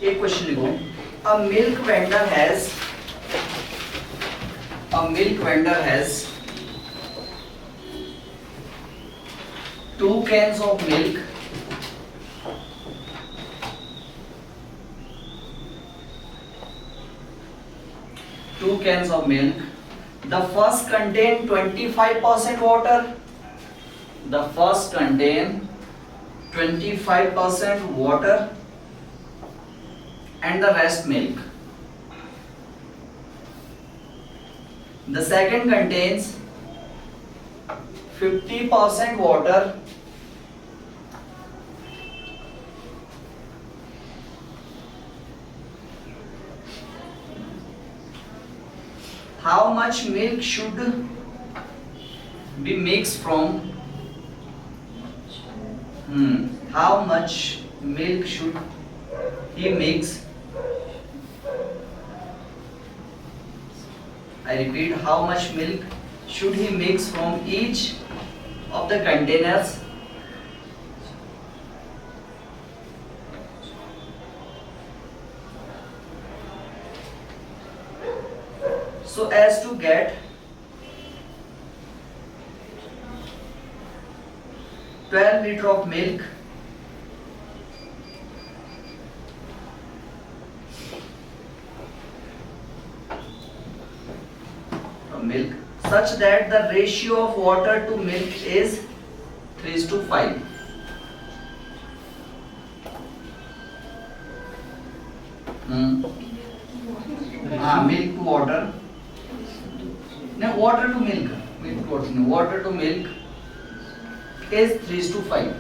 एक क्वेश्चन लिखो, a milk vendor has 2 cans of milk, the first contain 25% water, the first contain 25% water and the rest milk. The second contains 50% water how much milk should be mixed from how much milk should he mix? I repeat, how much milk should he mix from each of the containers so as to get 12 liter of milk such that the ratio of water to milk is 3:5. Milk to water. No, water to milk. Water to milk is 3:5.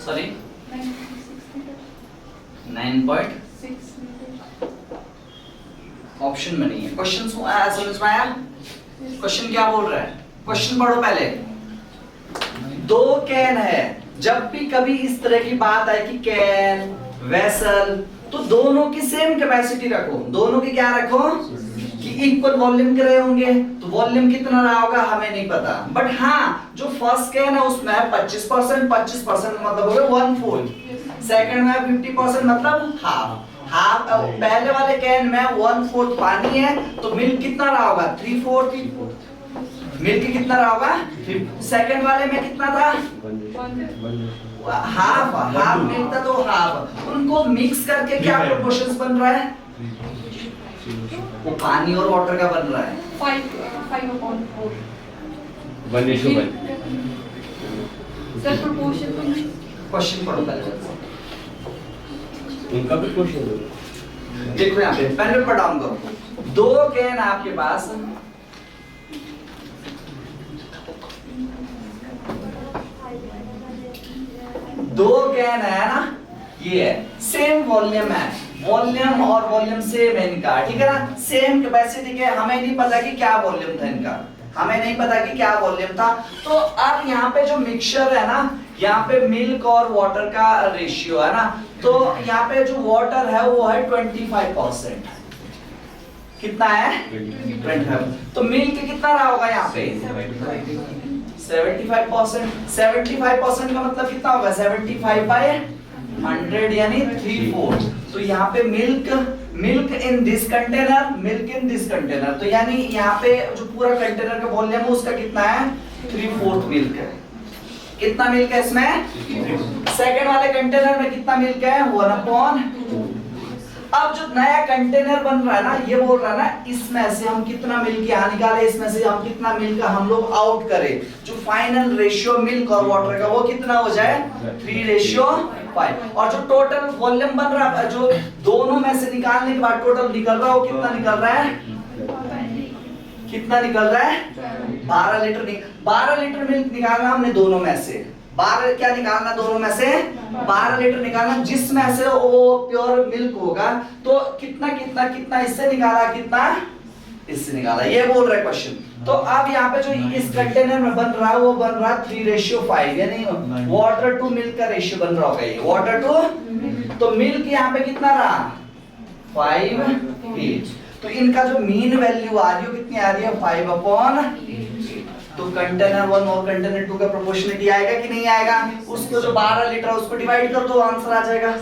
Sorry? 9.6 liters. 9.6 option में नहीं है। Question समझ में आया? Question क्या बोल रहा है? क्वेश्चन पढ़ो पहले। दो कैन है, जब भी कभी इस तरह की बात आए कि कैन वेसल, तो दोनों की सेम कैपेसिटी रखो। दोनों की क्या रखो कि इक्वल वॉल्यूम के रहे होंगे। तो वॉल्यूम कितना रहा होगा हमें नहीं पता, बट हाँ जो फर्स्ट कैन है उसमें 25% 25% मतलब हो गया 1/4। सेकंड में 50% मतलब हाफ। हाफ पहले वाले कैन में 1/4 पानी है, तो मिल्क कितना रहा होगा 3/4। मिल्क कितना रहा होगा? सेकंड वाले में कितना था? हाफ। हाफ मिल्क था तो हाफ। उनको मिक्स करके क्या प्रोपोर्शंस बन रहा है? वो पानी और वाटर का बन रहा है 5/4 1:1 सर प्रोपोर्शन तो नहीं। क्वेश्चन पढ़ो पहले। उनका भी क्वेश्चन देखो यहाँ पे पेन पेपर डाउन करो। दो कैन आपके पास, दो कैन है ना, ये है सेम वॉल्यूम है, वॉल्यूम और वॉल्यूम सेम है इनका, ठीक है ना, सेम कैपेसिटी के। हमें नहीं पता कि क्या वॉल्यूम था इनका, हमें नहीं पता कि क्या वॉल्यूम था। तो अब यहाँ पे जो मिक्सचर है ना, यहाँ पे मिल्क और वाटर का रेशियो है ना, तो यहाँ पे जो वाटर है वो है 25%। कितना है? 25। तो मिल्क कितना रहा होगा यहाँ पे? 75%। 75% का मतलब कितना होगा? 75/100 यानी 3/4। तो यहाँ पे milk in this container, milk in this container, तो यानी यहाँ पे जो पूरा कंटेनर का वॉल्यूम है उसका कितना है? 3/4 मिल्क है। कितना मिल्क है इसमें? सेकंड वाले कंटेनर में कितना मिल्क है? 1/2। अब जो नया कंटेनर बन रहा है ना, ये बोल रहा है ना इसमें से हम कितना मिल्क यहाँ निकाले, इसमें से हम कितना मिल्क हम लोग आउट करें, जो फाइनल रेशियो मिल्क और वाटर का वो कितना हो जाए? 3:5। और जो टोटल वॉल्यूम बन रहा है, जो दोनों में से निकालने के बाद टोटल निकल रहा है, वो कितना निकल रहा है? कितना निकल रहा है? 12 लीटर। 12 लीटर मिल्क निकालना हमने दोनों में से। 12 क्या निकालना? दोनों में से 12 लीटर निकालना, जिसमें से वो प्योर मिल्क होगा। तो कितना कितना कितना इससे निकाला, कितना इससे निकाला, ये बोल रहा है क्वेश्चन। तो अब यहाँ पे जो इस कंटेनर में बन रहा है वो बन रहा है 3:5, यानी वाटर टू मिल्क का रेशियो बन रहा होगा ये, वाटर टू। तो मिल्क यहाँ पे कितना रहा? 5/8। तो इनका जो मीन वैल्यू आ रही है कितनी आ रही है? 5/8। तो कंटेनर 1 और कंटेनर 2 का प्रोपोर्शनलिटी आएगा कि नहीं आएगा? उसको जो 12 लीटर उसको डिवाइड कर दो, आंसर आ जाएगा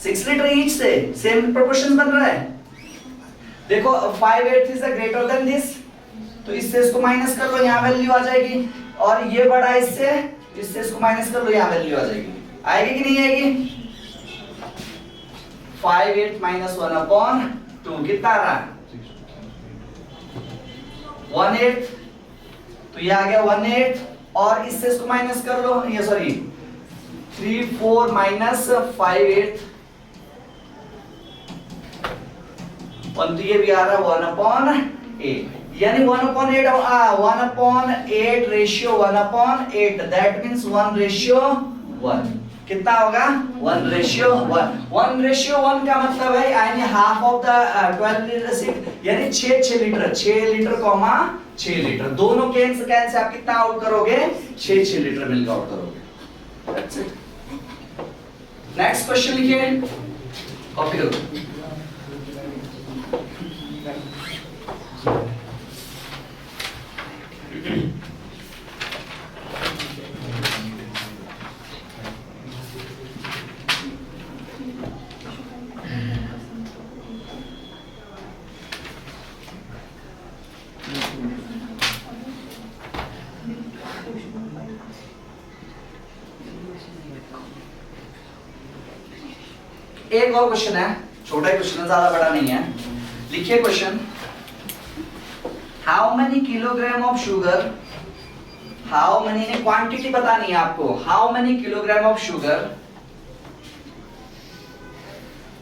6 लीटर ईच से। सेम प्रोपोर्शन बन रहा है। देखो 5/8 इज ग्रेटर देन दिस, तो इससे इसको माइनस कर लो, यहाँ वैल्यू आ जाएगी। और ये बड़ा इससे, इससे इसको माइनस कर लो, यहाँ वैल्यू आ जाएगी। आएगी कि नहीं आएगी? 5/8 - 1/2 कितना आ रहा? 1/8। तो ये आ गया 1/8, और इससे इसको माइनस कर लो, ये सॉरी 3/4 - 5/8, तो ये भी आ रहा 1/8, यानी 1/8 रेशियो 1/8, दैट मींस 1:1। कितना होगा? 1:1। 1:1 का मतलब है यानी हाफ ऑफ द 12 लीटर, यानी 6 लीटर 6 लीटर। दोनों कैन से आप कितना आउट करोगे? 6 लीटर मिल्क आउट करोगे। That's it. नेक्स्ट क्वेश्चन लिखिए, कॉपी करो। एक और क्वेश्चन है, छोटा ही क्वेश्चन है, ज्यादा बड़ा नहीं है। लिखिए question, how many kilogram of sugar, how many ने क्वांटिटी बतानी है आपको, how many kilogram of sugar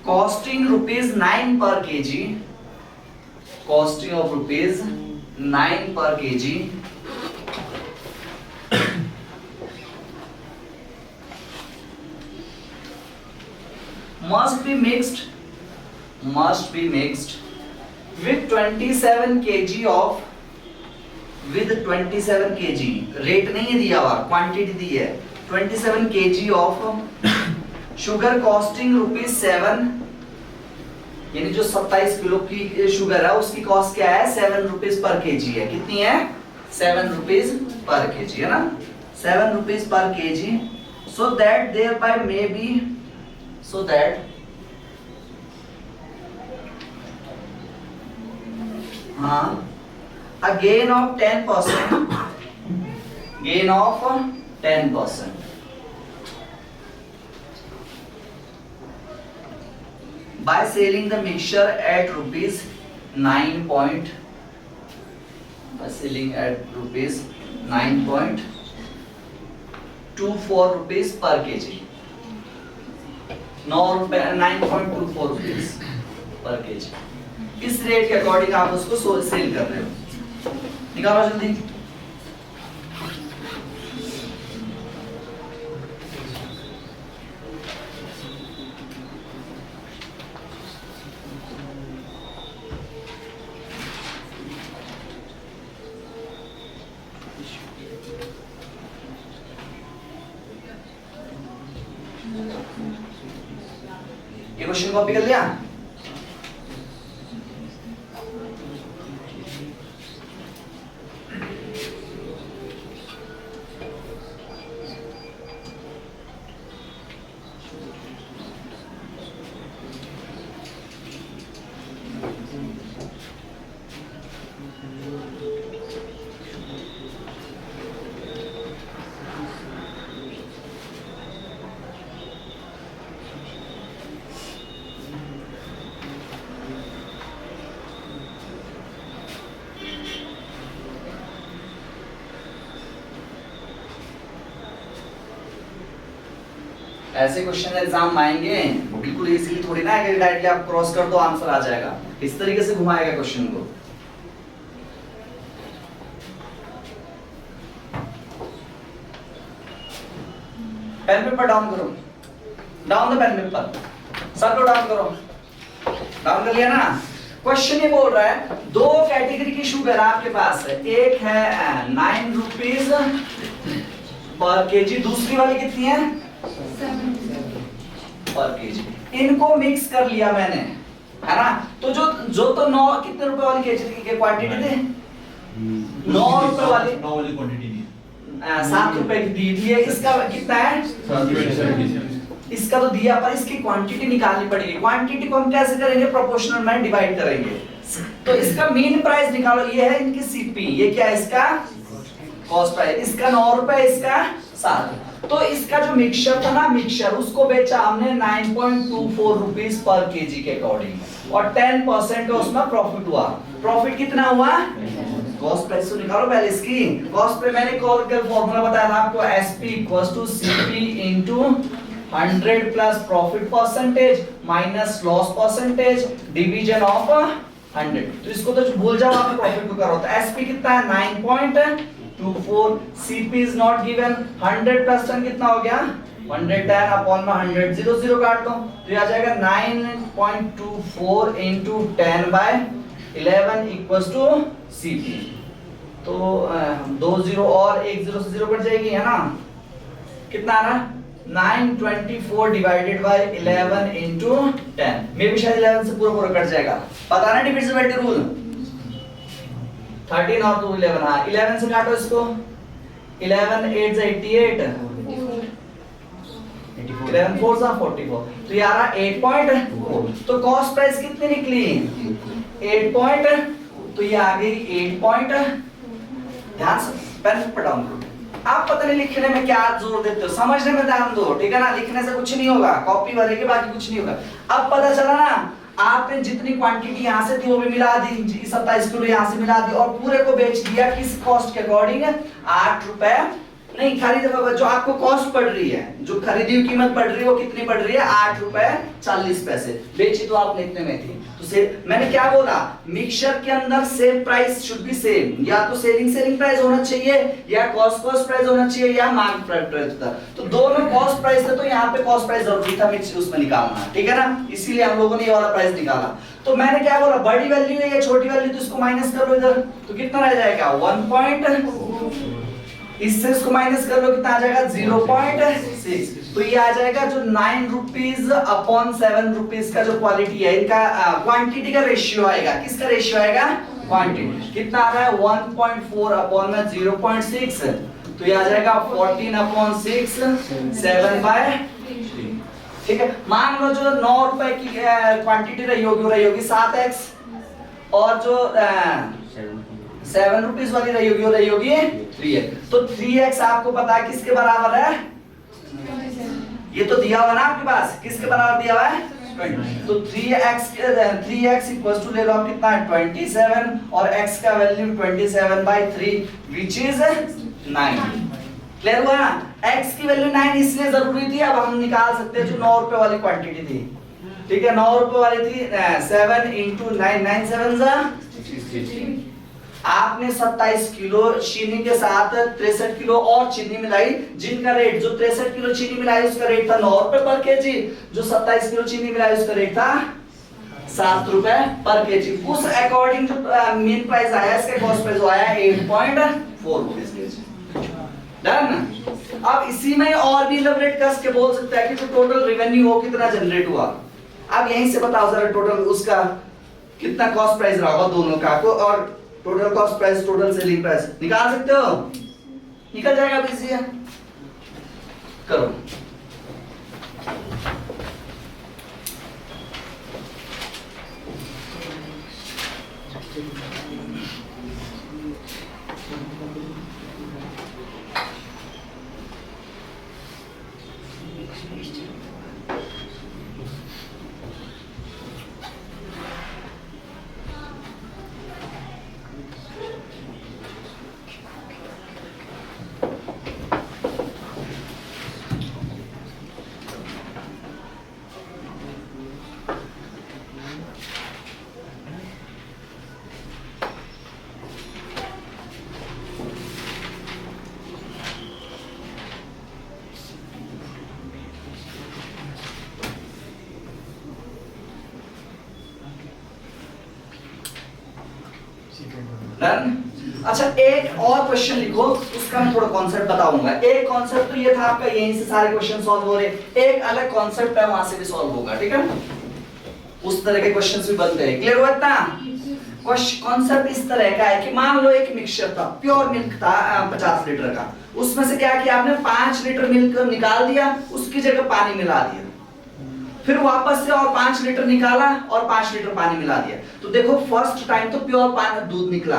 costing ₹9 per kg, costing of ₹9 per kg must be mixed with 27 kg of with 27 kg rate नहीं है दिया हुआ, क्वांटिटी दी है 27 kg of sugar costing ₹7, यानी जो 27 किलो की शुगर है उसकी कॉस्ट क्या है, ₹7 पर केजी है। कितनी है, ₹7 पर केजी है ना, ₹7 पर kg. So that thereby may be, so that हाँ a gain of 10%, gain of 10% by selling the mixture at ₹9 by selling at ₹9.24 per kg, 9.24 rupees पर केजी। किस रेट के अकॉर्डिंग आप उसको सेल कर रहे हो, निकालो जल्दी। ये क्वेश्चन कॉपी कर लिया? ऐसे क्वेश्चन एग्जाम में आएंगे बिल्कुल इजीली, थोड़ी ना है कि डायरेक्टली आप क्रॉस कर दो आंसर आ जाएगा। इस तरीके से घुमाएगा क्वेश्चन को। पेन पेपर डाउन करो, डाउन द पेन पेपर, सब लोग डाउन करो। डाउन कर लिया ना? क्वेश्चन ये बोल रहा है दो कैटेगरी की शुगर आपके पास है, एक है ₹9 पर केजी, दूसरी वाली कितनी है, 7 पर केजी। इनको मिक्स कर लिया मैंने, है ना? तो जो तो 9 कितने रुपए वाली केजी की क्वांटिटी थी, ₹9 वाली क्वांटिटी दी, ₹7 की दी थी। इसका कितना है, इसका तो दिया, पर इसकी क्वांटिटी निकालनी पड़ेगी। क्वांटिटी को हम कैसे करेंगे, प्रोपोर्शनल में डिवाइड करेंगे। तो इसका मीन प्राइस निकालो, ये है इनकी सीपी, ये क्या है इसका कॉस्ट प्राइस, इसका ₹9, इसका 7। तो इसका जो मिक्सचर था ना, मिक्सचर उसको बेचा हमने 9.24 रुपीस पर केजी के अकॉर्डिंग, और 10% का उसमें प्रॉफिट हुआ। प्रॉफिट कितना हुआ, कॉस्ट प्राइस तो निकालो पहले इसकी। कॉस्ट पे मैंने कॉल कर फॉर्मूला बताया था आपको, SP = CP * 100 plus profit percentage minus loss percentage division of 100। तो इसको तो भूल जाओ, आप प्रॉफिट को करो। तो SP कितना है, 9.24, CP is not given. 100 plus 10 कितना हो गया, 110 अपॉन में 100, 0 0 काट दो, तो ये आ जाएगा 9.24 * 10/11 = CP। तो 2 0 और 1 0 से 0 कट जाएगी, है ना? कितना आ रहा, 924 डिवाइडेड बाय 11 * 10। मे भी शायद 11 से पूरा कट जाएगा, पता ना डिविजिबिलिटी रूल। 13 और 2 11, हाँ 11 से काटो इसको, 11 8 88, 11 4 44, तो ये आ रहा 8.4। तो कॉस्ट प्राइस कितनी निकली, 8. तो ये आ गई 8. ध्यान से पेन पर डाउन करो। आप पता नहीं लिखने में क्या जोर देते हो, समझने में ध्यान दो, ठीक है ना? लिखने से कुछ नहीं होगा, कॉपी भरेगी बाकी कुछ नहीं होगा। अब पता चला ना, आपने जितनी क्वांटिटी यहाँ से थी वो भी मिला दी, 27 किलो यहाँ से मिला दी, और पूरे को बेच दिया किस कॉस्ट के अकॉर्डिंग, ₹8 नहीं खरीद जो आपको कॉस्ट पड़ रही है, जो खरीदी हुई कीमत पड़ रही है वो कितनी पड़ रही है? 8 रुपए 40 पैसे। बेची तो आपने इतने में थी, तो मैंने क्या बोला, मिक्सचर के अंदर sale price should be same, या तो सेलिंग प्राइस होना चाहिए, या कॉस्ट प्राइस होना चाहिए, या मार्केट प्राइस होता। तो दोनों कॉस्ट प्राइस थे, तो यहाँ पे कॉस्ट प्राइस जरूरी था मिक्स उसमें निकालना, ठीक है ना, इसीलिए हम लोगों ने ये वाला प्राइस निकाला। तो मैंने क्या बोला, बड़ी वैल्यू है या छोटी वैल्यू, तो इसको माइनस कर लो इधर, तो कितना रह जाएगा 1. इससे इसको माइनस कर लो, कितना आ जाएगा 0.6। तो ये आ जाएगा जो 9 रुपीज अपॉन 7 रुपीज का जो क्वालिटी है, इनका क्वांटिटी का रेशियो आएगा। किसका रेशियो आएगा? क्वांटिटी। कितना आ रहा है? 1.4 अपॉन में 0.6, तो ये आ जाएगा 14/6, 7/3। ठीक है, मान लो जो 9 रुपए की क्वांटिटी रही होगी 7x, और जो 7 रुपीज वाली रही होगी 3x। तो 3x आपको पता है किसके बराबर है? ये तो दिया हुआ ना आपके पास, किसके बराबर दिया हुआ है? 20। तो 3x इक्वल्स टू ले लो आप, कितना है 27, और x का वैल्यू 27/3 विच इज 9। क्लियर हुआ ना? x की वैल्यू 9 इसलिए जरूरी थी, अब हम निकाल सकते हैं जो 9 रुपए वाली क्वांटिटी थी। ठीक है, 9 रुपए वाली थी, 7 × 9, 9 7 जा 63। आपने 27 किलो चीनी के साथ 63 किलो और चीनी मिलाई, जिनका रेट, जो 63 किलो चीनी मिलाई उसका रेट था 9 रुपए पर केजी, जो 27 किलो चीनी मिलाई उसका रेट था 7 रुपए पर केजी। उस अकॉर्डिंग जो मेन प्राइस आया, इसका कॉस्ट प्राइस आया 8.4 रुपीस केजी। डन। अब इसी में और भी इलैबोरेट करके बोल सकता है कि जो टोटल रेवेन्यू हो कितना जनरेट हुआ। अब यहीं से बताओ जरा टोटल उसका कितना कॉस्ट प्राइस रहा होगा दोनों का, और total cost price, total selling price निकाल सकते हो? निकल जाएगा, अब इजी है, करो। अच्छा, एक और क्वेश्चन लिखो, उसका मैं थोड़ा कॉन्सेप्ट बताऊंगा। एक कॉन्सेप्ट तो ये था आपका, यहीं से सारे क्वेश्चन सॉल्व हो रहे, एक अलग कॉन्सेप्ट है, वहां से भी सॉल्व होगा, ठीक है? उस तरह के क्वेश्चंस भी बनते हैं। क्लियर हुआ इतना? कॉन्सेप्ट इस तरह का है कि मान लो एक मिक्सचर था, प्योर मिल्क था 50 लीटर का, उसमें से क्या किया आपने, 5 लीटर मिल्क निकाल दिया, उसकी जगह पानी मिला दिया, फिर वापस से और 5 लीटर निकाला और 5 लीटर पानी मिला दिया। तो देखो फर्स्ट टाइम तो प्योर पानी दूध निकला,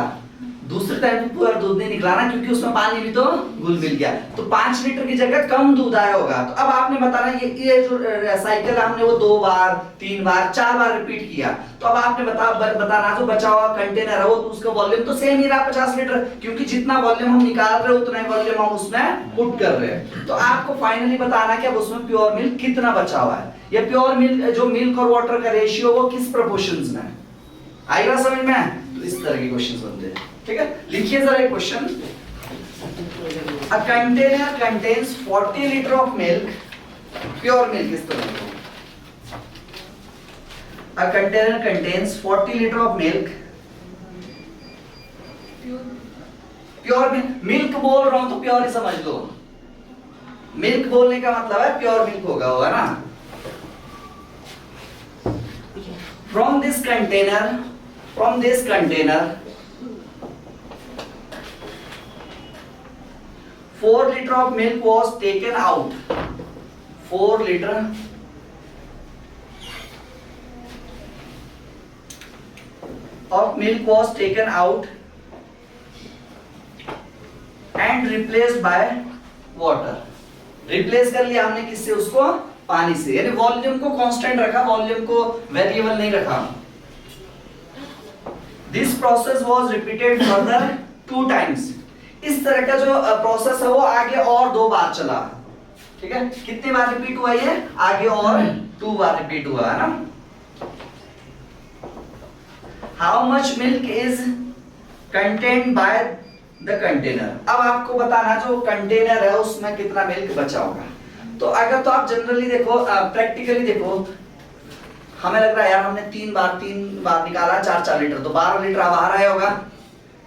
दूसरे टाइम तो प्योर दूध नहीं निकला ना, क्योंकि उसमें पानी भी तो घुल मिल गया, तो 5 लीटर की जगह कम दूध आया होगा। तो अब आपने बताना ये जो साइकिल हमने वो 2 बार 3 बार 4 बार रिपीट किया, तो अब आपने बताना जो बचा हुआ कंटेनर है वो तो उसका वॉल्यूम तो सेम ही रहा 50 लीटर, क्योंकि जितना वॉल्यूम हम निकाल रहे हैं उतना ही वॉल्यूम हम उसमें पुट कर रहे हैं। तो आपको फाइनली बताना कि अब उसमें प्योर मिल्क कितना बचा हुआ है, या प्योर मिल्क जो मिल्क और वाटर का रेशियो वो किस प्रोपोर्शंस में है। आएगा समझ में? तो इस तरह के क्वेश्चंस बनते हैं, ठीक है? लिखिए जरा एक question. A container contains 40 liter of milk, pure milk इस तरह का। A container contains 40 liter of milk, pure milk बोल रहा हूं तो प्योर ही समझ लो, मिल्क बोलने का मतलब है प्योर मिल्क होगा ना। From this container 4 liter of milk was taken out. 4 liter of milk was taken out and replaced by water. Replace कर लिया हमने किससे? उसको पानी से, यानी वॉल्यूम को कांस्टेंट रखा, वॉल्यूम को वेरिएबल नहीं रखा। This process was repeated further 2 times. इस तरह का जो प्रोसेस है वो आगे और 2 बार चला, ठीक है। कितनी बार रिपीट हुआ ये? आगे और 2 बार रिपीट हुआ है ना। How much milk is contained by the container. अब आपको बताना जो कंटेनर है उसमें कितना मिल्क बचा होगा। तो अगर तो आप जनरली देखो, प्रैक्टिकली देखो, हमें लग रहा है यार हमने 3 बार निकाला 4 लीटर, तो 12 लीटर बाहर आया होगा,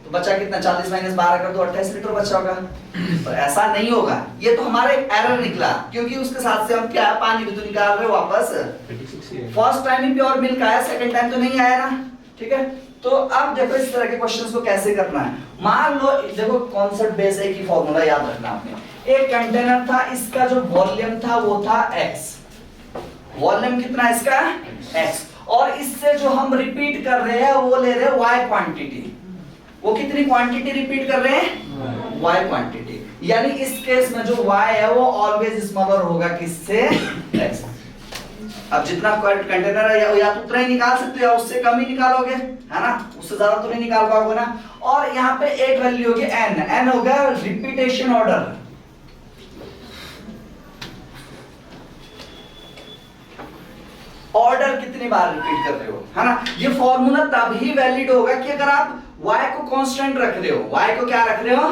तो बचा कितना? 40 माइनस 12 कर दो 28 लीटर बचा होगा। पर ऐसा नहीं होगा, ये तो हमारा एक एरर निकला, क्योंकि उसके साथ से हम क्या पानी भी तो निकाल रहे हो वापस। फर्स्ट टाइम ही प्योर मिल्क आया, सेकंड टाइम तो नहीं आया ना, ठीक है। तो अब देखो इस तरह के क्वेश्चंस को कैसे करना है। मान लो देखो कॉन्सेप्ट बेस एक ही फॉर्मूला याद रखना आपने। एक कंटेनर था, इसका जो वॉल्यूम था वो था x, वॉल्यूम कितना है इसका? x, और इससे जो हम रिपीट कर रहे हैं वो ले रहे हैं y क्वांटिटी। वो कितनी क्वांटिटी रिपीट कर रहे हैं? y quantity. यानी इस केस में जो y है वो ऑलवेज स्मॉलर होगा किससे? x। अब जितना कंटेनर है या तो उतना ही निकाल सकते हो या उससे कम ही निकालोगे, है ना, उससे ज्यादा तो नहीं निकाल पाओगे ना। और यहाँ पे एक वैल्यू होगी n, n होगा रिपीटेशन ऑर्डर। ऑर्डर कितनी बार रिपीट कर रहे हो, है ना। ये फॉर्मूला तभी वैलिड होगा कि अगर आप y को कांस्टेंट रख रहे हो। y को क्या रख रहे हो?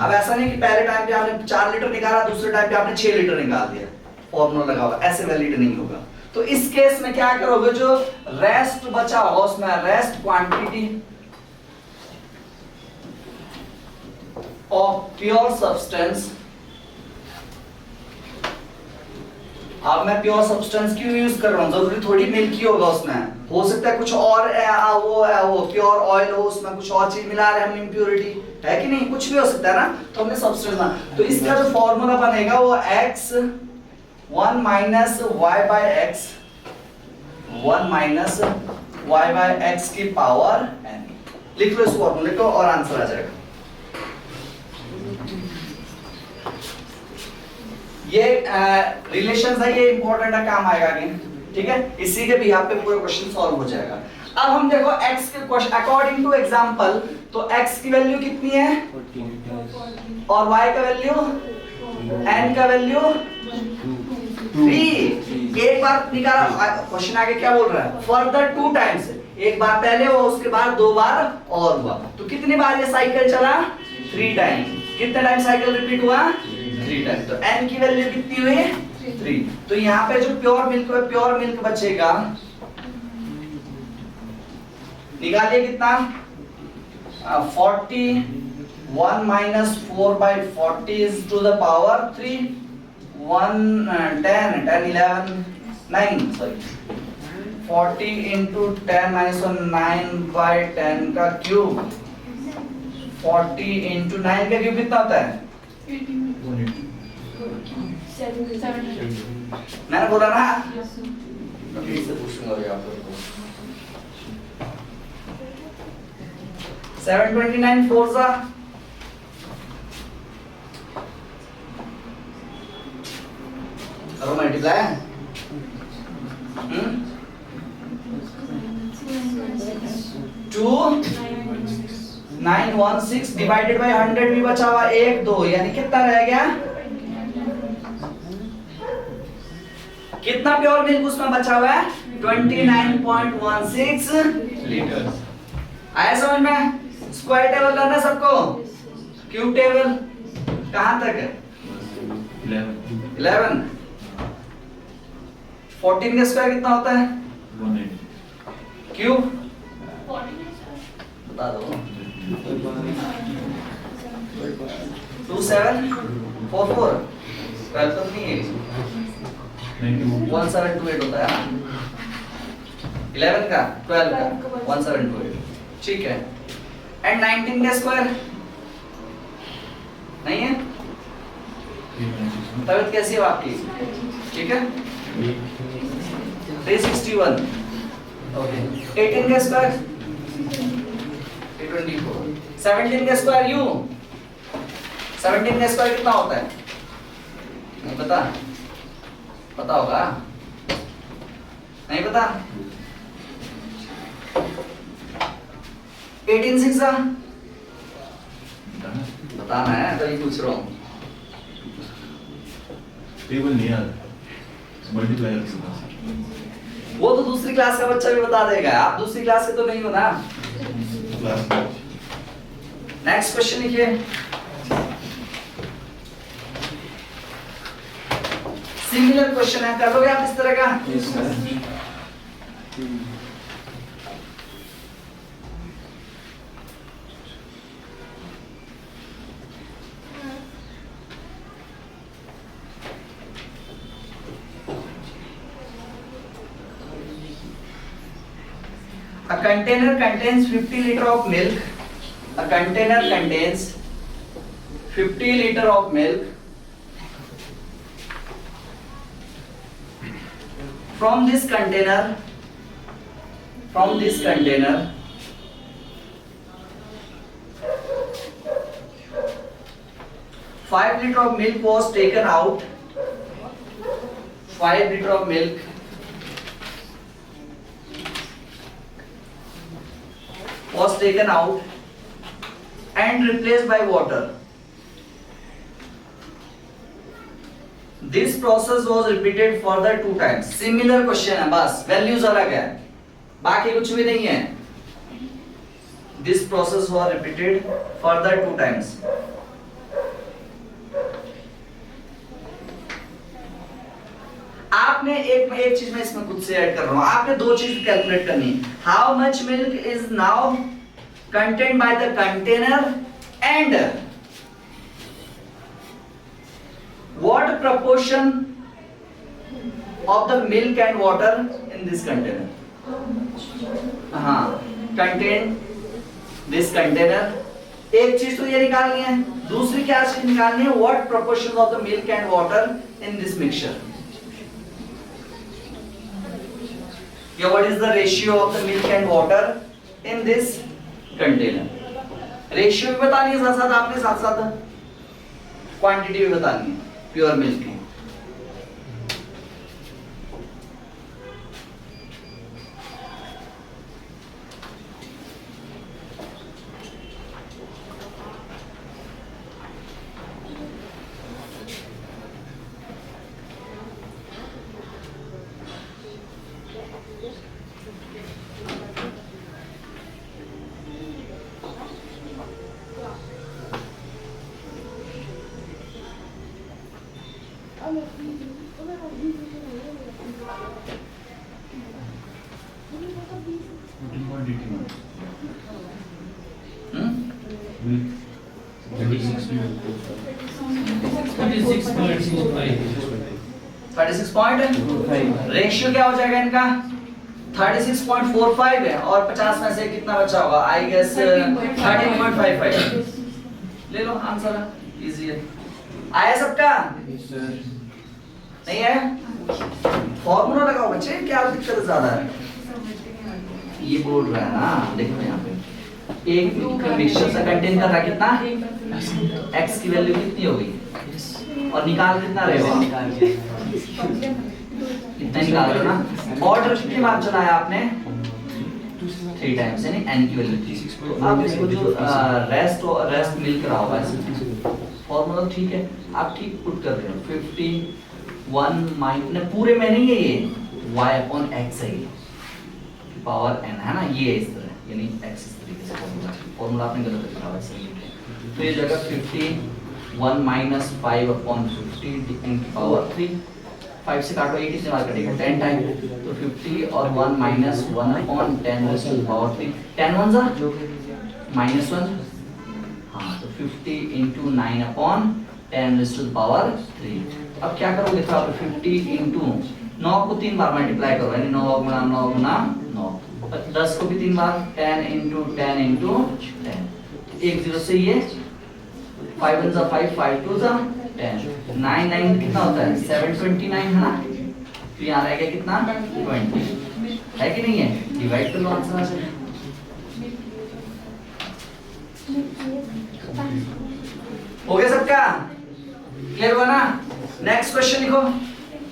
अब ऐसा नहीं कि पहले टाइम पे आपने 4 लीटर निकाला, दूसरे टाइम पे आपने 6 लीटर निकाल दिया, फॉर्मूला लगा हुआ, ऐसे वैलिड नहीं होगा। तो इस केस में क्या करोगे, जो रेस्ट बचा होगा उसमें rest quantity of pure substance. अब मैं प्योर सब्सटेंस क्यों यूज कर रहा हूं? जरूरी थोड़ी मिल्क ही होगा उसमें, हो सकता है कुछ और वो प्योर ऑयल हो, उसमें कुछ और चीज मिला रहे हम, इम्प्योरिटी है कि नहीं, कुछ भी हो सकता है ना। तो हमने सब्सटेंस ना, तो इसका जो फॉर्मूला बनेगा वो x 1 minus y by x, 1 minus y by x की पावर n। लिख लो इस फॉर्मूले को और आंसर आ जाएगा। ये रिलेशंस है, ये इंपॉर्टेंट है, काम आएगा आगे, ठीक है। इसी के भी यहाँ पे पूरा क्वेश्चन सॉल्व हो जाएगा। अब हम देखो x के क्वेश्चन अकॉर्डिंग टू एग्जांपल, तो x की वैल्यू कितनी है और y का वैल्यू, n का वैल्यू 3। एक बार निकाला, क्वेश्चन आगे क्या बोल रहा है? फर्दर 2 टाइम्स, एक बार पहले हुआ उसके बाद 2 बार और हुआ, तो कितनी बार ये साइकिल चला? 3 टाइम। कितने टाइम साइकिल रिपीट हुआ? 3 टाइम। तो n की वैल्यू कितनी हुई? 3। तो यहाँ पे जो प्योर मिल्क बचेगा, निकालिए कितना? 41 minus 4 by 40 is to the power 3, 10 11 9 sorry 40 into 10 minus 9 by 10 का क्यूब, 40 इंटू 9 का क्यूब कितना होता है? 700। मैंने बोला ना, फिर से पूछूंगा अभी आप लोगों को। 729 फोर्सा करो मल्टीप्लाई। 2916 डिवाइडेड बाय 100 भी बचा हुआ 1 2, यानी कितना रह गया? कितना प्योर मिल्क उसमें बचा हुआ है? 29.16 लीटर। आया समझ में? स्क्वायर टेबल करना सबको, क्यूब टेबल कहां तक है? 11। 14 का स्क्वायर कितना होता है? 180। क्यूब बता दो। 2744 12 तो नहीं है, 1728 होता है ना, 11 का 12 का 1728, ठीक है। एंड 19 का स्क्वायर नहीं है? तबियत कैसी है आपकी? ठीक है। 361। ओके। 18 का स्क्वायर 324। 17 का स्क्वायर यू, 17 का स्क्वायर कितना होता है? नहीं पता? पता होगा? नहीं पता? 18 6 बताना है तो ये पूछ रहा हूँ। टेबल नहीं यार, मल्टीप्लायर के पास वो तो दूसरी क्लास का बच्चा भी बता देगा, आप दूसरी क्लास के तो नहीं हो ना। क्लास नेक्स्ट क्वेश्चन लिखिए। सिमिलर क्वेश्चन है, कर लोगे आप इस तरह का? A container contains 50 liter of milk. A container contains 50 liter of milk. From this container, 5 liter of milk was taken out. 5 liter of milk was taken out and replaced by water. This process was repeated further 2 times. Similar question है, बस values अलग है, बाकी कुछ भी नहीं है. This process was repeated further 2 times. आपने एक चीज मैं इसमें खुद से ऐड कर रहा हूं, आपने 2 चीज कैलकुलेट करनी है. How much milk is now contained by the container and what proportion of the milk and water in this container? हाँ, contain this container. एक चीज तो ये निकालनी है, दूसरी क्या चीज निकालनी है? What proportion of the milk and water in this mixture? Yeah, what is the ratio of the milk and water in this container? Ratio भी बतानी है साथ साथ, आपने साथ साथ क्वांटिटी भी बतानी है प्योर मिल्क की. रेशियो क्या हो जाएगा इनका? 36.45 है और 50 में से कितना बचा होगा? I guess 13.55. ले लो आंसर, इजी है. आया सबका? नहीं है? फॉर्मूला लगाओ बच्चे, क्या दिक्कत ज्यादा है? ये बोल रहा है ना, देखो यहाँ पे एक मिक्सचर से कंटेन कर रहा है कितना? x की वैल्यू कितनी होगी और निकाल कितना रहेगा? इतना निकाल रहे हो ना. ऑर्डर कितनी बार चलाया आपने? 3 टाइम्स, यानी n की वैल्यू 3. तो आप इसको जो रेस्ट मिल्क रहा होगा इसमें फॉर्मूला ठीक है, आप ठीक पुट कर रहे हो. 51 माइनस पूरे में नहीं है ये, y अपॉन x है ये, पावर n है ना, ये है इस तरह, यानी x इस तरीके से फॉर्मूला आपने गलत लिखा हुआ है. तो ये जगह 51 माइनस 5 अपॉन 50 इनकी पावर 3. 5 से काटो 8 से बाहर कटेगा 10 टाइम, तो 50 और 1 minus 1 upon 10 raise to the power 3. 10 1 जा माइनस 1, हाँ, तो 50 into 9 upon 10 raise to the power 3. अब क्या करोगे? तो आप 50 इंटू 9 को 3 बार मल्टीप्लाई करो, यानी 9 गुना 9 गुना 9. 10 को भी 3 बार, 10 इंटू 10 इंटू 10. 1 0 से ये 5 1 जा 5, 5 2 जा 10. 9 9 कितना होता है? 729 है ना. तो यहाँ रहेगा कितना? 20 है कि नहीं है? डिवाइड कर लो आंसर आ जाएगा. हो गया सबका? क्लियर हुआ ना? नेक्स्ट क्वेश्चन लिखो.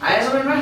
आया समझ में?